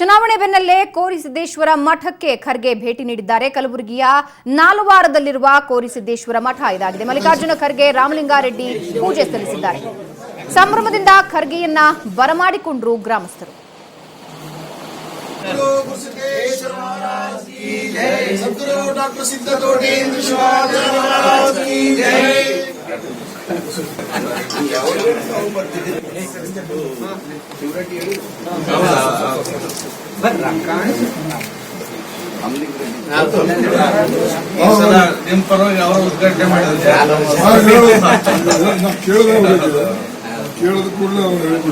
ಚುನಾವಣೆ ಬೆನ್ನಲ್ಲೇ ಕೋರಿಸಿದ್ದೇಶ್ವರ ಮಠಕ್ಕೆ ಖರ್ಗೆ ಭೇಟಿ ನೀಡಿದ್ದಾರೆ. ಕಲಬುರಗಿಯ ನಾಲವಾರದಲ್ಲಿರುವ ಕೋರಿಸಿದ್ದೇಶ್ವರ ಮಠ ಇದಾಗಿದೆ. ಮಲ್ಲಿಕಾರ್ಜುನ ಖರ್ಗೆ ರಾಮಲಿಂಗಾರೆಡ್ಡಿ ಪೂಜೆ ಸಲ್ಲಿಸಿದ್ದಾರೆ. ಸಂಭ್ರಮದಿಂದ ಖರ್ಗೆಯನ್ನ ಬರಮಾಡಿಕೊಂಡರು ಗ್ರಾಮಸ್ಥರು. ನಿಮ್ಮ ಪರವಾಗಿ ಅವರು ಉದ್ಘಾಟನೆ ಮಾಡಿದ್ದಾರೆ. ಕೇಳೋದು ಕೂಡಲೇ ಅವ್ರು ಹೇಳ್ಬಿಟ್ಟು